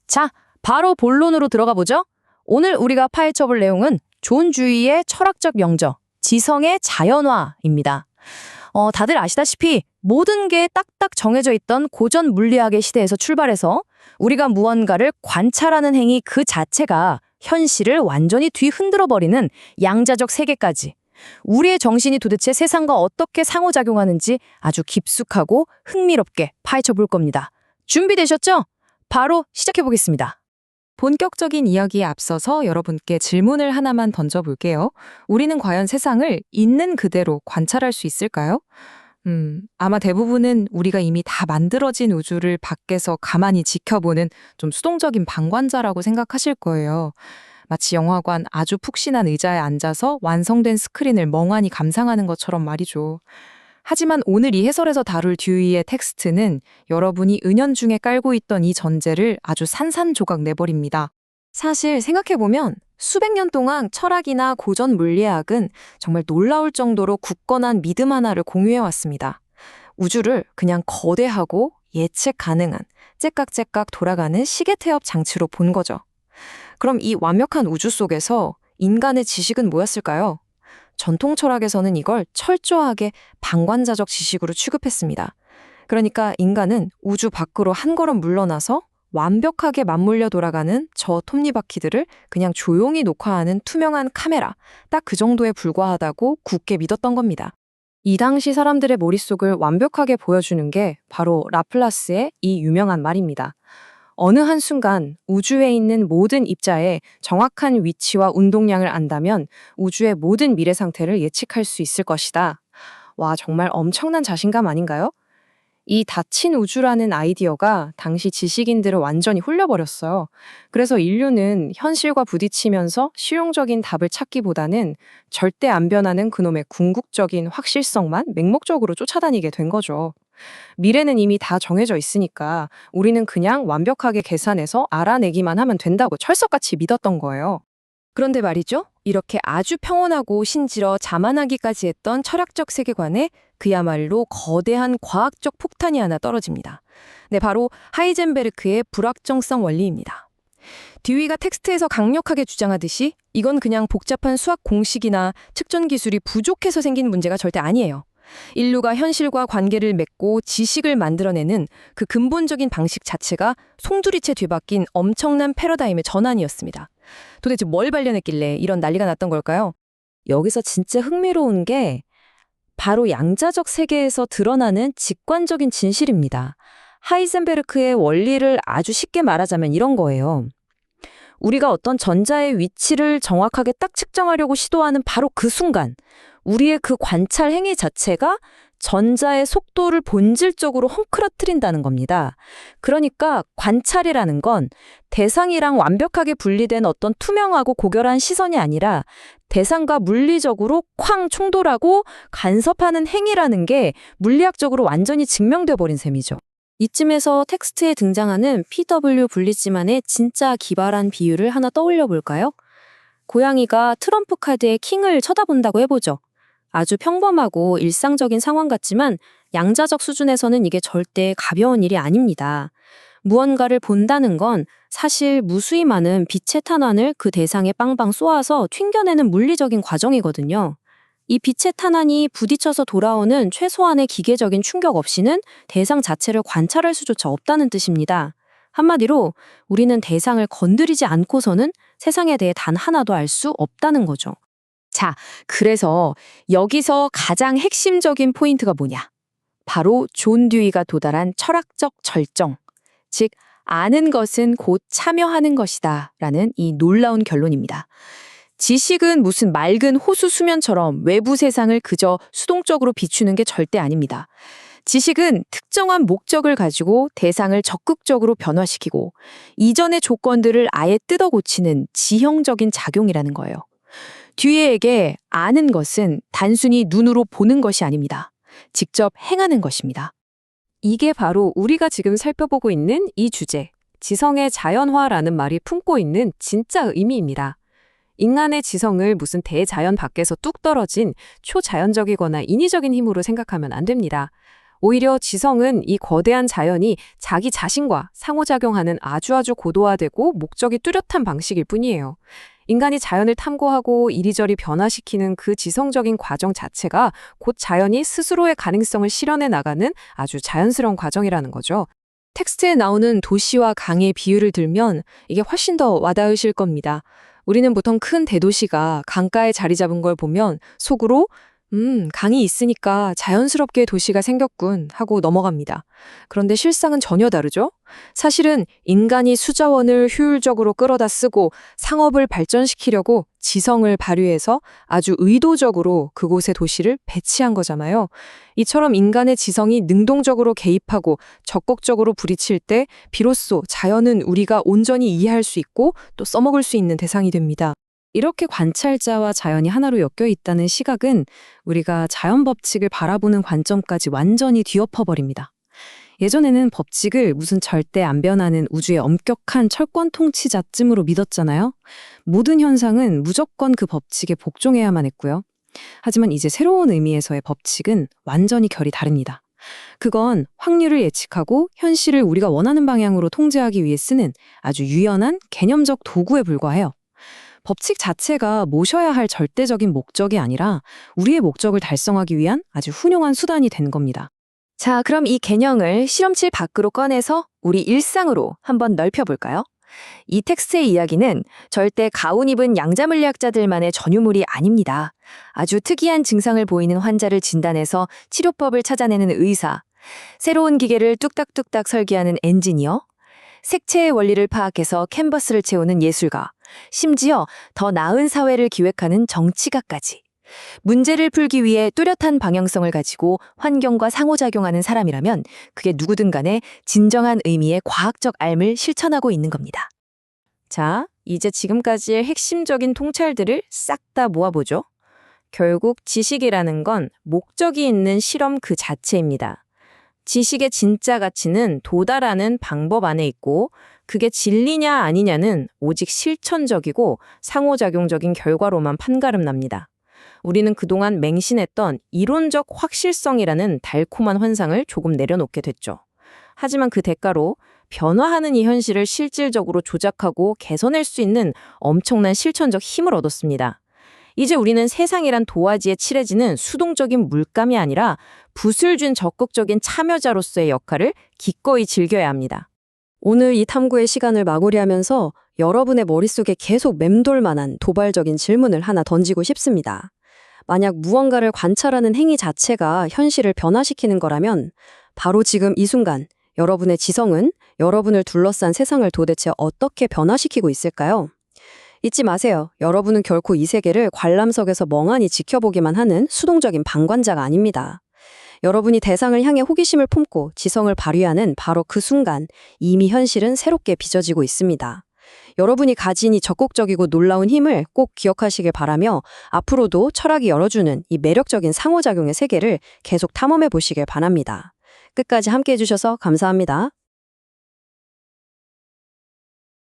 자, 바로 본론으로 들어가 보죠. 오늘 우리가 파헤쳐볼 내용은 존 주위의 철학적 명저, 지성의 자연화입니다. 다들 아시다시피 모든 게 딱딱 정해져 있던 고전 물리학의 시대에서 출발해서 우리가 무언가를 관찰하는 행위 그 자체가 현실을 완전히 뒤흔들어버리는 양자적 세계까지 우리의 정신이 도대체 세상과 어떻게 상호작용하는지 아주 깊숙하고 흥미롭게 파헤쳐볼 겁니다. 준비되셨죠? 바로 시작해보겠습니다. 본격적인 이야기에 앞서서 여러분께 질문을 하나만 던져볼게요. 우리는 과연 세상을 있는 그대로 관찰할 수 있을까요? 아마 대부분은 우리가 이미 다 만들어진 우주를 밖에서 가만히 지켜보는 좀 수동적인 방관자라고 생각하실 거예요. 마치 영화관 아주 푹신한 의자에 앉아서 완성된 스크린을 멍하니 감상하는 것처럼 말이죠. 하지만 오늘 이 해설에서 다룰 듀이의 텍스트는 여러분이 은연중에 깔고 있던 이 전제를 아주 산산조각 내버립니다. 사실 생각해보면 수백 년 동안 철학이나 고전 물리학은 정말 놀라울 정도로 굳건한 믿음 하나를 공유해왔습니다. 우주를 그냥 거대하고 예측 가능한 째깍째깍 돌아가는 시계태엽 장치로 본 거죠. 그럼 이 완벽한 우주 속에서 인간의 지식은 뭐였을까요? 전통 철학에서는 이걸 철저하게 방관자적 지식으로 취급했습니다. 그러니까 인간은 우주 밖으로 한 걸음 물러나서 완벽하게 맞물려 돌아가는 저 톱니바퀴들을 그냥 조용히 녹화하는 투명한 카메라, 딱 그 정도에 불과하다고 굳게 믿었던 겁니다. 이 당시 사람들의 머릿속을 완벽하게 보여주는 게 바로 라플라스의 이 유명한 말입니다. 어느 한순간 우주에 있는 모든 입자의 정확한 위치와 운동량을 안다면 우주의 모든 미래 상태를 예측할 수 있을 것이다. 와, 정말 엄청난 자신감 아닌가요? 이 닫힌 우주라는 아이디어가 당시 지식인들을 완전히 홀려버렸어요. 그래서 인류는 현실과 부딪히면서 실용적인 답을 찾기보다는 절대 안 변하는 그놈의 궁극적인 확실성만 맹목적으로 쫓아다니게 된 거죠. 미래는 이미 다 정해져 있으니까 우리는 그냥 완벽하게 계산해서 알아내기만 하면 된다고 철석같이 믿었던 거예요. 그런데 말이죠. 이렇게 아주 평온하고 신지러 자만하기까지 했던 철학적 세계관에 그야말로 거대한 과학적 폭탄이 하나 떨어집니다. 네, 바로 하이젠베르크의 불확정성 원리입니다. 듀이가 텍스트에서 강력하게 주장하듯이 이건 그냥 복잡한 수학 공식이나 측정 기술이 부족해서 생긴 문제가 절대 아니에요. 인류가 현실과 관계를 맺고 지식을 만들어내는 그 근본적인 방식 자체가 송두리째 뒤바뀐 엄청난 패러다임의 전환이었습니다. 도대체 뭘 발견했길래 이런 난리가 났던 걸까요? 여기서 진짜 흥미로운 게 바로 양자적 세계에서 드러나는 직관적인 진실입니다. 하이젠베르크의 원리를 아주 쉽게 말하자면 이런 거예요. 우리가 어떤 전자의 위치를 정확하게 딱 측정하려고 시도하는 바로 그 순간 우리의 그 관찰 행위 자체가 전자의 속도를 본질적으로 헝클어뜨린다는 겁니다. 그러니까 관찰이라는 건 대상이랑 완벽하게 분리된 어떤 투명하고 고결한 시선이 아니라 대상과 물리적으로 쾅 충돌하고 간섭하는 행위라는 게 물리학적으로 완전히 증명돼 버린 셈이죠. 이쯤에서 텍스트에 등장하는 P.W. 블리츠만의 진짜 기발한 비유를 하나 떠올려 볼까요? 고양이가 트럼프 카드의 킹을 쳐다본다고 해보죠. 아주 평범하고 일상적인 상황 같지만 양자적 수준에서는 이게 절대 가벼운 일이 아닙니다. 무언가를 본다는 건 사실 무수히 많은 빛의 탄환을 그 대상에 빵빵 쏘아서 튕겨내는 물리적인 과정이거든요. 이 빛의 탄환이 부딪혀서 돌아오는 최소한의 기계적인 충격 없이는 대상 자체를 관찰할 수조차 없다는 뜻입니다. 한마디로 우리는 대상을 건드리지 않고서는 세상에 대해 단 하나도 알 수 없다는 거죠. 자, 그래서 여기서 가장 핵심적인 포인트가 뭐냐? 바로 존 듀이가 도달한 철학적 절정, 즉 아는 것은 곧 참여하는 것이다 라는 이 놀라운 결론입니다. 지식은 무슨 맑은 호수 수면처럼 외부 세상을 그저 수동적으로 비추는 게 절대 아닙니다. 지식은 특정한 목적을 가지고 대상을 적극적으로 변화시키고 이전의 조건들을 아예 뜯어 고치는 지형적인 작용이라는 거예요. 듀이에게 아는 것은 단순히 눈으로 보는 것이 아닙니다. 직접 행하는 것입니다. 이게 바로 우리가 지금 살펴보고 있는 이 주제, 지성의 자연화라는 말이 품고 있는 진짜 의미입니다. 인간의 지성을 무슨 대자연 밖에서 뚝 떨어진 초자연적이거나 인위적인 힘으로 생각하면 안 됩니다. 오히려 지성은 이 거대한 자연이 자기 자신과 상호작용하는 아주 고도화되고 목적이 뚜렷한 방식일 뿐이에요. 인간이 자연을 탐구하고 이리저리 변화시키는 그 지성적인 과정 자체가 곧 자연이 스스로의 가능성을 실현해 나가는 아주 자연스러운 과정이라는 거죠. 텍스트에 나오는 도시와 강의 비유를 들면 이게 훨씬 더 와닿으실 겁니다. 우리는 보통 큰 대도시가 강가에 자리 잡은 걸 보면 속으로 강이 있으니까 자연스럽게 도시가 생겼군 하고 넘어갑니다. 그런데 실상은 전혀 다르죠? 사실은 인간이 수자원을 효율적으로 끌어다 쓰고 상업을 발전시키려고 지성을 발휘해서 아주 의도적으로 그곳에 도시를 배치한 거잖아요. 이처럼 인간의 지성이 능동적으로 개입하고 적극적으로 부딪힐 때 비로소 자연은 우리가 온전히 이해할 수 있고 또 써먹을 수 있는 대상이 됩니다. 이렇게 관찰자와 자연이 하나로 엮여 있다는 시각은 우리가 자연 법칙을 바라보는 관점까지 완전히 뒤엎어버립니다. 예전에는 법칙을 무슨 절대 안 변하는 우주의 엄격한 철권 통치자쯤으로 믿었잖아요. 모든 현상은 무조건 그 법칙에 복종해야만 했고요. 하지만 이제 새로운 의미에서의 법칙은 완전히 결이 다릅니다. 그건 확률을 예측하고 현실을 우리가 원하는 방향으로 통제하기 위해 쓰는 아주 유연한 개념적 도구에 불과해요. 법칙 자체가 모셔야 할 절대적인 목적이 아니라 우리의 목적을 달성하기 위한 아주 훌륭한 수단이 된 겁니다. 자, 그럼 이 개념을 실험실 밖으로 꺼내서 우리 일상으로 한번 넓혀볼까요? 이 텍스트의 이야기는 절대 가운 입은 양자물리학자들만의 전유물이 아닙니다. 아주 특이한 증상을 보이는 환자를 진단해서 치료법을 찾아내는 의사, 새로운 기계를 뚝딱뚝딱 설계하는 엔지니어, 색채의 원리를 파악해서 캔버스를 채우는 예술가, 심지어 더 나은 사회를 기획하는 정치가까지. 문제를 풀기 위해 뚜렷한 방향성을 가지고 환경과 상호작용하는 사람이라면 그게 누구든 간에 진정한 의미의 과학적 알을 실천하고 있는 겁니다. 자, 이제 지금까지의 핵심적인 통찰들을 싹 다 모아보죠. 결국 지식이라는 건 목적이 있는 실험 그 자체입니다. 지식의 진짜 가치는 도달하는 방법 안에 있고 그게 진리냐 아니냐는 오직 실천적이고 상호작용적인 결과로만 판가름 납니다. 우리는 그동안 맹신했던 이론적 확실성이라는 달콤한 환상을 조금 내려놓게 됐죠. 하지만 그 대가로 변화하는 이 현실을 실질적으로 조작하고 개선할 수 있는 엄청난 실천적 힘을 얻었습니다. 이제 우리는 세상이란 도화지에 칠해지는 수동적인 물감이 아니라 붓을 쥔 적극적인 참여자로서의 역할을 기꺼이 즐겨야 합니다. 오늘 이 탐구의 시간을 마무리하면서 여러분의 머릿속에 계속 맴돌 만한 도발적인 질문을 하나 던지고 싶습니다. 만약 무언가를 관찰하는 행위 자체가 현실을 변화시키는 거라면 바로 지금 이 순간 여러분의 지성은 여러분을 둘러싼 세상을 도대체 어떻게 변화시키고 있을까요? 잊지 마세요. 여러분은 결코 이 세계를 관람석에서 멍하니 지켜보기만 하는 수동적인 방관자가 아닙니다. 여러분이 대상을 향해 호기심을 품고 지성을 발휘하는 바로 그 순간 이미 현실은 새롭게 빚어지고 있습니다. 여러분이 가진 이 적극적이고 놀라운 힘을 꼭 기억하시길 바라며 앞으로도 철학이 열어주는 이 매력적인 상호작용의 세계를 계속 탐험해 보시길 바랍니다. 끝까지 함께해 주셔서 감사합니다.